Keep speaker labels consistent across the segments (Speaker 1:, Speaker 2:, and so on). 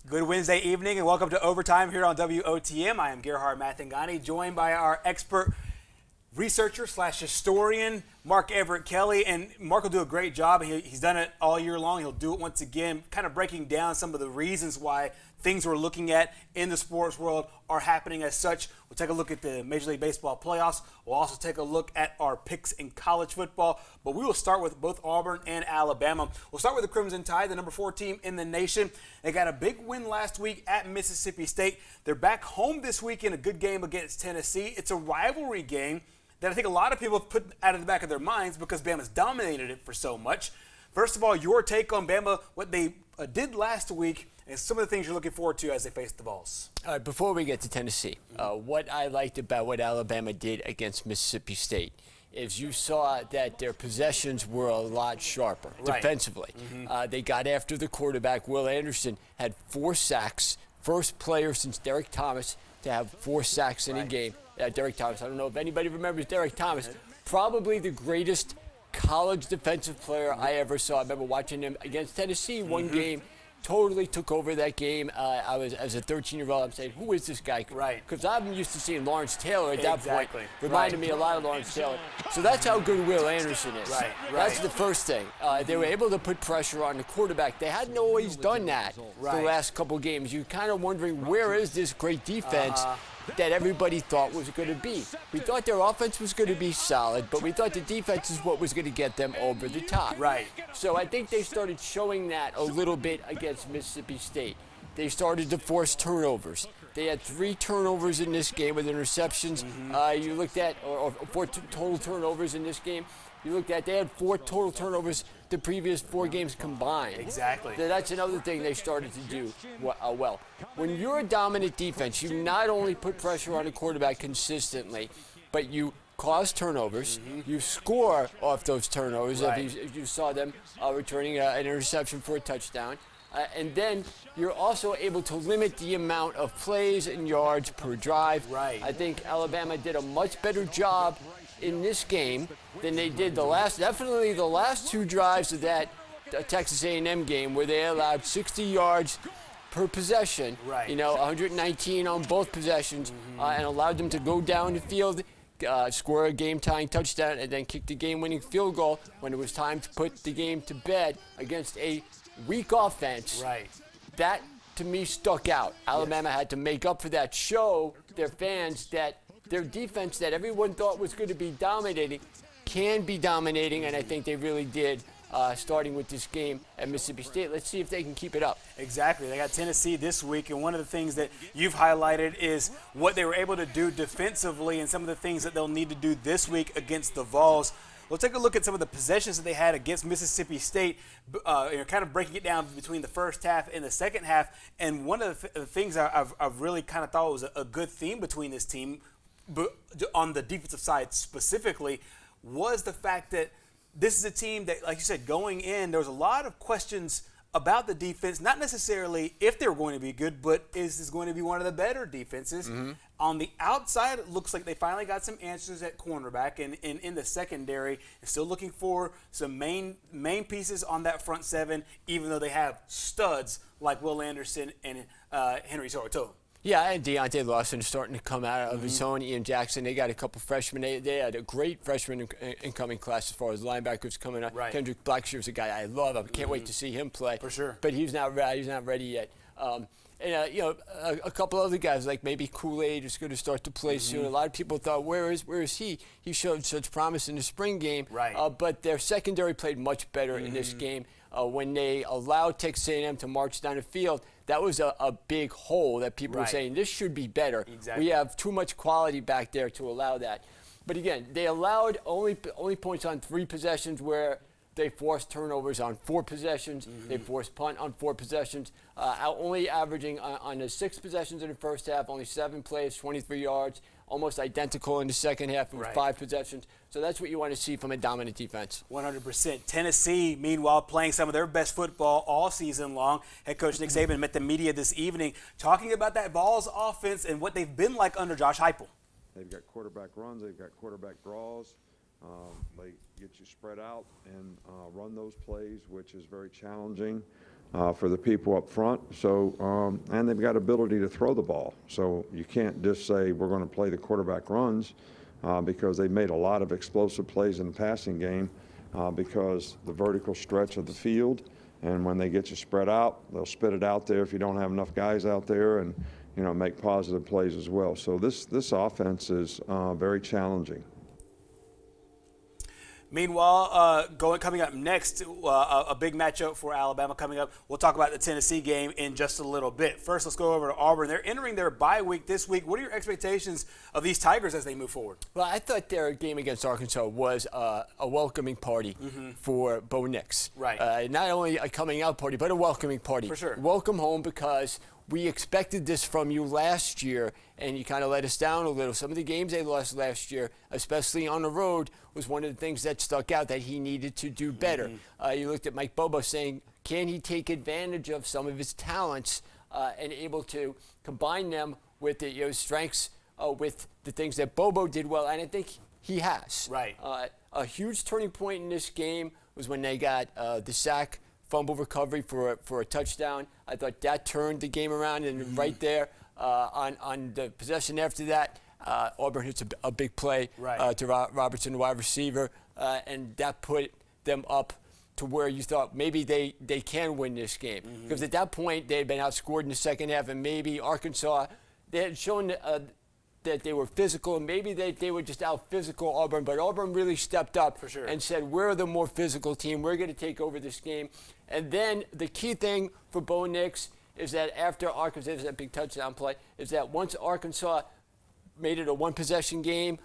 Speaker 1: Good Wednesday evening and welcome to Overtime here on WOTM. I am Gerhard Mathangani, joined by our expert researcher / historian, Mark Everett Kelly. And Mark will do a great job. He's done it all year long. He'll do it once again, kind of breaking down some of the reasons why things we're looking at in the sports world are happening as such. We'll take a look at the Major League Baseball playoffs. We'll also take a look at our picks in college football. But we will start with both Auburn and Alabama. We'll start with the Crimson Tide, the number 4 team in the nation. They got a big win last week at Mississippi State. They're back home this week in a good game against Tennessee. It's a rivalry game that I think a lot of people have put out of the back of their minds because Bama's dominated it for so much. First of all, your take on Bama, what they did last week, and some of the things you're looking forward to as they face the Vols.
Speaker 2: All right, before we get to Tennessee, what I liked about what Alabama did against Mississippi State is you saw that their possessions were a lot sharper defensively. They got after the quarterback. Will Anderson had 4 sacks, first player since Derek Thomas to have 4 sacks in a game. Derek Thomas, I don't know if anybody remembers Derek Thomas, probably the greatest college defensive player I ever saw. I remember watching him against Tennessee one game. Totally took over that game. I was, as a 13-year-old, I'm saying, who is this guy?
Speaker 1: Right.
Speaker 2: Because I'm used to seeing Lawrence Taylor at that point. Reminded me a lot of Lawrence Taylor. So that's how good Will Anderson is. That's the first thing. They were able to put pressure on the quarterback. They hadn't always done that the last couple games. You're kind of wondering, where is this great defense that everybody thought was going to be? We thought their offense was going to be solid, but we thought the defense is what was going to get them over the top. So I think they started showing that a little bit against Mississippi State. They started to force turnovers. They had 3 turnovers in this game with interceptions. You looked at, or 4 total turnovers in this game. You looked at, they had 4 total turnovers the previous 4 games combined. That's another thing they started to do well. When you're a dominant defense, you not only put pressure on the quarterback consistently, but you cause turnovers. You score off those turnovers. If you saw them returning an interception for a touchdown. And then you're also able to limit the amount of plays and yards per drive. I think Alabama did a much better job in this game than they did definitely the last 2 drives of that Texas A&M game, where they allowed 60 yards per possession, 119 on both possessions, and allowed them to go down the field, score a game-tying touchdown, and then kick the game-winning field goal when it was time to put the game to bed against a weak offense. That, to me, stuck out. Alabama had to make up for that, show their fans that their defense that everyone thought was going to be dominating can be dominating, and I think they really did, starting with this game at Mississippi State. Let's see if they can keep it up.
Speaker 1: Exactly. They got Tennessee this week, and one of the things that you've highlighted is what they were able to do defensively and some of the things that they'll need to do this week against the Vols. We'll take a look at some of the possessions that they had against Mississippi State, kind of breaking it down between the first half and the second half. And one of the things I've really kind of thought was a good theme between this team, but on the defensive side specifically, was the fact that this is a team that, like you said, going in, there was a lot of questions about the defense, not necessarily if they were going to be good, but is this going to be one of the better defenses? On the outside, it looks like they finally got some answers at cornerback, and in the secondary, they're still looking for some main pieces on that front 7, even though they have studs like Will Anderson and Henry Soto.
Speaker 2: Yeah, and Deontay Lawson starting to come out of his own. Ian Jackson, they got a couple freshmen. They had a great freshman incoming class as far as linebackers coming up. Kendrick Blackshear's a guy I love. I can't wait to see him play.
Speaker 1: For sure.
Speaker 2: But he's not ready yet. A couple other guys like maybe Kool-Aid is going to start to play soon. A lot of people thought, where is he? He showed such promise in the spring game. But their secondary played much better in this game. When they allowed Texas A&M to march down the field, that was a big hole that people were saying, this should be better. We have too much quality back there to allow that. But again, they allowed only points on 3 possessions where they forced turnovers on 4 possessions. They forced punt on 4 possessions, only averaging on the 6 possessions in the first half, only 7 plays, 23 yards, almost identical in the second half with 5 possessions. So that's what you want to see from a dominant defense.
Speaker 1: 100%. Tennessee, meanwhile, playing some of their best football all season long. Head coach Nick Saban met the media this evening talking about that Vols offense and what they've been like under Josh Heupel.
Speaker 3: They've got quarterback runs. They've got quarterback draws. They get you spread out and run those plays, which is very challenging. for the people up front. So, and they've got ability to throw the ball. So you can't just say we're going to play the quarterback runs because they've made a lot of explosive plays in the passing game because the vertical stretch of the field. And when they get you spread out, they'll spit it out there if you don't have enough guys out there, and make positive plays as well. So this offense is very challenging.
Speaker 1: Meanwhile, coming up next, a big matchup for Alabama coming up. We'll talk about the Tennessee game in just a little bit. First, let's go over to Auburn. They're entering their bye week this week. What are your expectations of these Tigers as they move forward?
Speaker 2: Well, I thought their game against Arkansas was a welcoming party for Bo Nix.
Speaker 1: Right.
Speaker 2: Not only a coming out party, but a welcoming party.
Speaker 1: For sure.
Speaker 2: Welcome home, because we expected this from you last year, and you kind of let us down a little. Some of the games they lost last year, especially on the road, was one of the things that stuck out that he needed to do better. You looked at Mike Bobo saying, can he take advantage of some of his talents and able to combine them with the strengths with the things that Bobo did well, and I think he has.
Speaker 1: Right.
Speaker 2: A huge turning point in this game was when they got the sack fumble recovery for a touchdown. I thought that turned the game around, and right there on the possession after that, Auburn hits a big play to Robertson, the wide receiver, and that put them up to where you thought maybe they can win this game. Because at that point, they had been outscored in the second half, and maybe Arkansas, they had shown that they were physical, and maybe they were just out physical Auburn, but Auburn really stepped up
Speaker 1: for sure
Speaker 2: and said, we're the more physical team. We're going to take over this game. And then the key thing for Bo Nix is that after Arkansas, that big touchdown play, is that once Arkansas made it a one-possession game,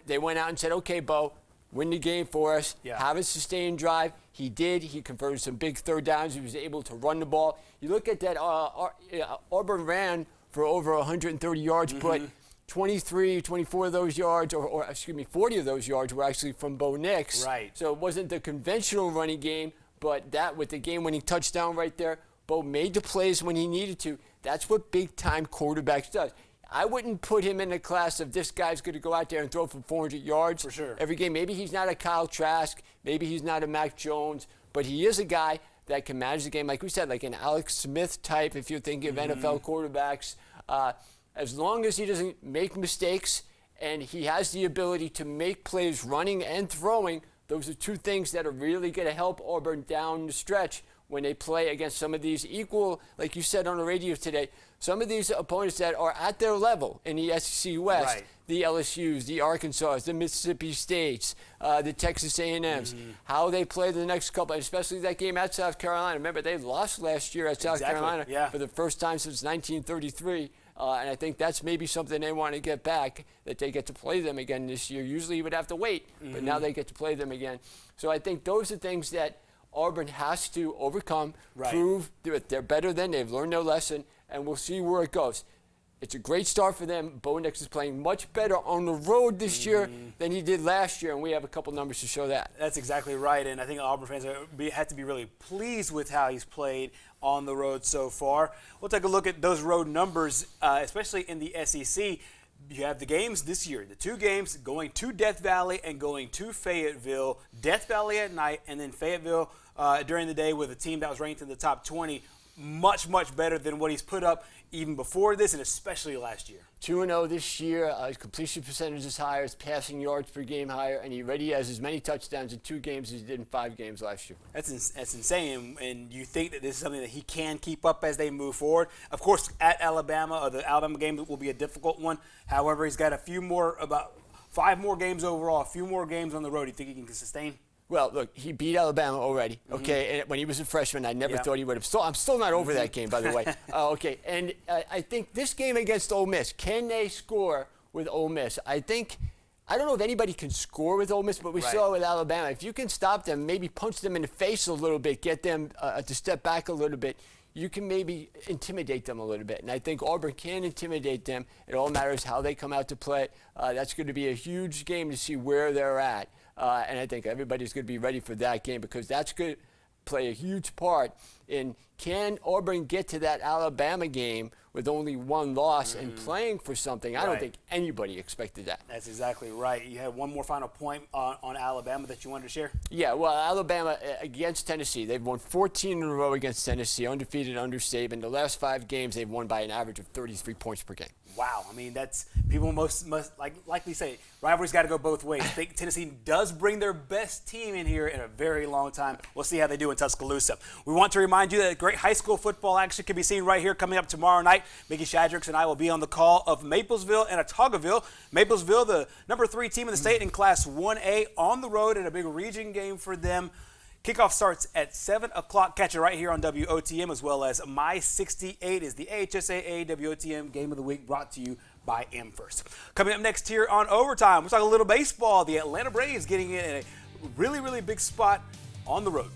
Speaker 2: they went out and said, okay, Bo, win the game for us, have a sustained drive. He did. He converted some big third downs. He was able to run the ball. You look at that, Auburn ran for over 130 yards, but 24 of those yards, or 40 of those yards were actually from Bo Nix.
Speaker 1: Right.
Speaker 2: So it wasn't the conventional running game, but that with the game-winning touchdown right there, Bo made the plays when he needed to. That's what big-time quarterbacks does. I wouldn't put him in the class of this guy's going to go out there and throw for 400 yards
Speaker 1: for sure
Speaker 2: every game. Maybe he's not a Kyle Trask. Maybe he's not a Mac Jones. But he is a guy that can manage the game, like we said, like an Alex Smith type, if you're thinking of NFL quarterbacks. As long as he doesn't make mistakes and he has the ability to make plays running and throwing, those are two things that are really going to help Auburn down the stretch when they play against some of these equal, like you said on the radio today, some of these opponents that are at their level in the SEC West, the LSUs, the Arkansas, the Mississippi States, the Texas A&Ms, how they play the next couple, especially that game at South Carolina. Remember, they lost last year at South Carolina for the first time since 1933. And I think that's maybe something they want to get back, that they get to play them again this year. Usually you would have to wait, but now they get to play them again. So I think those are things that Auburn has to overcome, prove that they're better than, they've learned their lesson, and we'll see where it goes. It's a great start for them. Bo Nix is playing much better on the road this year than he did last year, and we have a couple numbers to show that.
Speaker 1: That's exactly right, and I think Auburn fans have to be really pleased with how he's played on the road so far. We'll take a look at those road numbers, especially in the SEC. You have the games this year, the two games going to Death Valley and going to Fayetteville. Death Valley at night, and then Fayetteville during the day with a team that was ranked in the top 20. Much, much better than what he's put up even before this, and especially last year.
Speaker 2: 2-0 this year. His completion percentage is higher. His passing yards per game higher, and he already has as many touchdowns in 2 games as he did in 5 games last year.
Speaker 1: That's insane, and you think that this is something that he can keep up as they move forward. Of course, at Alabama, or the Alabama game will be a difficult one. However, he's got about 5 more games overall, a few more games on the road. You think he can sustain?
Speaker 2: Well, look, he beat Alabama already, okay? And when he was a freshman, I never thought he would have. I'm still not over that game, by the way. Okay, and I think this game against Ole Miss, can they score with Ole Miss? I don't know if anybody can score with Ole Miss, but we saw it with Alabama. If you can stop them, maybe punch them in the face a little bit, get them to step back a little bit, you can maybe intimidate them a little bit. And I think Auburn can intimidate them. It all matters how they come out to play. That's going to be a huge game to see where they're at. And I think everybody's going to be ready for that game, because that's going to play a huge part in, can Auburn get to that Alabama game with only one loss and playing for something. I don't think anybody expected that.
Speaker 1: That's exactly right. You had one more final point on Alabama that you wanted to share?
Speaker 2: Yeah, well, Alabama against Tennessee, they've won 14 in a row against Tennessee, undefeated under Saban. The last 5 games, they've won by an average of 33 points per game.
Speaker 1: Wow. I mean, that's people must likely say rivalry's got to go both ways. I think Tennessee does bring their best team in here in a very long time. We'll see how they do in Tuscaloosa. We want to remind you that great high school football action can be seen right here coming up tomorrow night. Mickey Shadricks and I will be on the call of Maplesville and Otagoville. Maplesville, the number 3 team in the state in Class 1A, on the road in a big region game for them. Kickoff starts at 7 o'clock. Catch it right here on WOTM, as well as My 68 is the AHSAA WOTM Game of the Week, brought to you by Amherst. Coming up next here on Overtime, we'll talk a little baseball. The Atlanta Braves getting in a really, really big spot on the road.